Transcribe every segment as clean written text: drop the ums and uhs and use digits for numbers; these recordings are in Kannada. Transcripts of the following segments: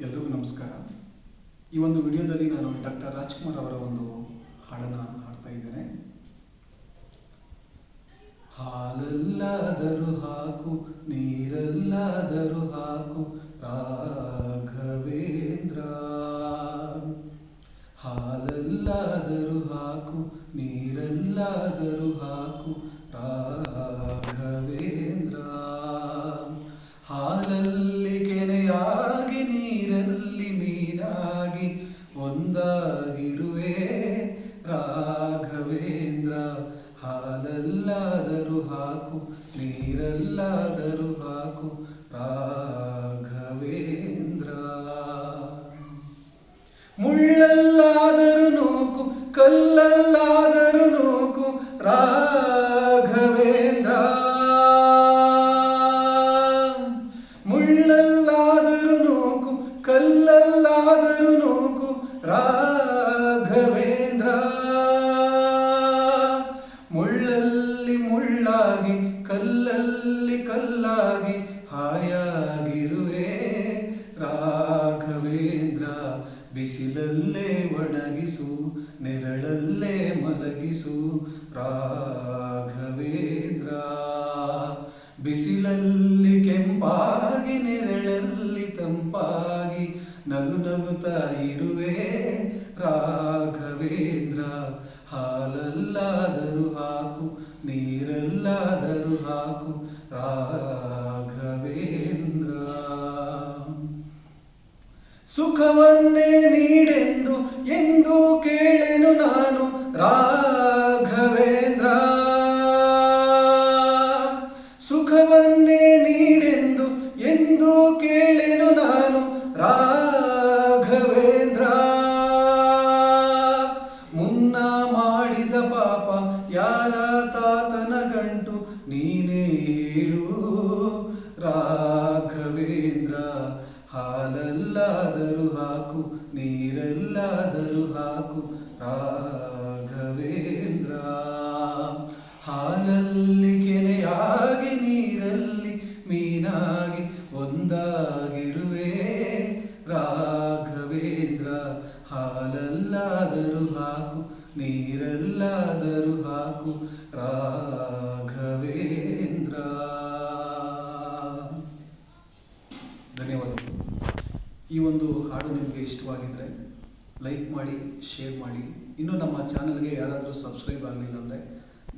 ಎಲ್ರಿಗೂ ನಮಸ್ಕಾರ. ಈ ಒಂದು ವಿಡಿಯೋದಲ್ಲಿ ನಾನು ಡಾಕ್ಟರ್ ರಾಜ್ಕುಮಾರ್ ಅವರ ಒಂದು ಹಾಡನ್ನು ಹಾಡ್ತಾ ಇದ್ದೇನೆ. ಹಾಲಲ್ಲಾದರೂ ಹಾಕು, ನೀರಲ್ಲಾದರೂ ಹಾಕು ರಾಘವೇಂದ್ರ. ಹಾಲಲ್ಲಾದರೂ ಹಾಕು, ನೀರಲ್ಲಾದರೂ ಹಾಕು ರಾಘವೇಂದ್ರ. ಹಾಲಲ್ಲಿ ಕೆನೆಯಾಗಿ, ನೀರಲ್ಲಿ ಮೀನಾಗಿ ಒಂದಾಗಿರುವೆ ರಾಘವೇಂದ್ರ. ಹಾಲಲ್ಲಾದರೂ ಹಾಕು, ನೀರಲ್ಲಾದರೂ ಹಾಕು ರಾಘವೇಂದ್ರ. ಮುಳ್ಳಲ್ಲಾದರೂ ನೂಕು, ಕಲ್ಲಲ್ಲಾದರೂ ನೂಕು ರಾಘವೇಂದ್ರ. ಮುಳ್ಳಲ್ಲಾದರೂ ನೂಕು, ಕಲ್ಲಲ್ಲಾದರೂ ನೂಕು ರಾಘವೇಂದ್ರ. ಮುಳ್ಳಲ್ಲಿ ಮುಳ್ಳಾಗಿ, ಕಲ್ಲಲ್ಲಿ ಕಲ್ಲಾಗಿ ಹಾಯಾಗಿರುವೆ ರಾಘವೇಂದ್ರ. ಬಿಸಿಲಲ್ಲೇ ಒಣಗಿಸು, ನೆರಳಲ್ಲೇ ಮಲಗಿಸು ರಾಘವೇಂದ್ರ. ಬಿಸಿಲಲ್ಲಿ ಕೆಂಪಾಗಿ, ನೆರಳಲ್ಲಿ ತಂಪಾಗಿ ನಗು ನಗುತ್ತಾ ಇರುವೆ ರಾಘವೇಂದ್ರ. ಹಾಲಲ್ಲಾದರೂ ಹಾಕು, ನೀರಲ್ಲಾದರೂ ಹಾಕು ರಾಘವೇಂದ್ರ. ಸುಖವನ್ನೇ ನೀಡೆಂದು ಎಂದು ಕೇಳೆನು ನಾನು ರಾಘವೇಂದ್ರ. ಸುಖವನ್ನೇ ನೀಡೆಂದು ಎಂದು ಕೇಳೆನು ನಾನು ರಾಘವೇಂದ್ರ. ಮುನ್ನ ಮಾಡಿದ ಪಾಪ ಯಾರ ತಾತನ ಗಂಟು ನೀನೇ ಹೇಳು ರಾಘವೇಂದ್ರ. ಹಾಲಲ್ಲಾದರೂ ಹಾಕು, ನೀರಲ್ಲಾದರೂ ಹಾಕು ರಾಘವೇಂದ್ರ. ಹಾಲಲ್ಲಿ ಕೆನೆಯಾಗಿ, ನೀರಲ್ಲಿ ಮೀನಾಗಿ ಒಂದಾಗಿರುವೆ ರಾಘವೇಂದ್ರ. ಹಾಲಲ್ಲಾದರೂ ಹಾಕು, ನೀರಲ್ಲಾದರೂ ಹಾಕು ರಾಘವೇಂದ್ರ. ಧನ್ಯವಾದಗಳು. ಈ ಒಂದು ಹಾಡು ನಿಮಗೆ ಇಷ್ಟವಾಗಿದ್ದರೆ ಲೈಕ್ ಮಾಡಿ, ಶೇರ್ ಮಾಡಿ. ಇನ್ನೂ ನಮ್ಮ ಚಾನಲ್ಗೆ ಯಾರಾದರೂ ಸಬ್ಸ್ಕ್ರೈಬ್ ಆಗಲಿಲ್ಲ ಅಂದರೆ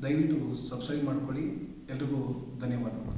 ದಯವಿಟ್ಟು ಸಬ್ಸ್ಕ್ರೈಬ್ ಮಾಡ್ಕೊಳ್ಳಿ. ಎಲ್ರಿಗೂ ಧನ್ಯವಾದಗಳು.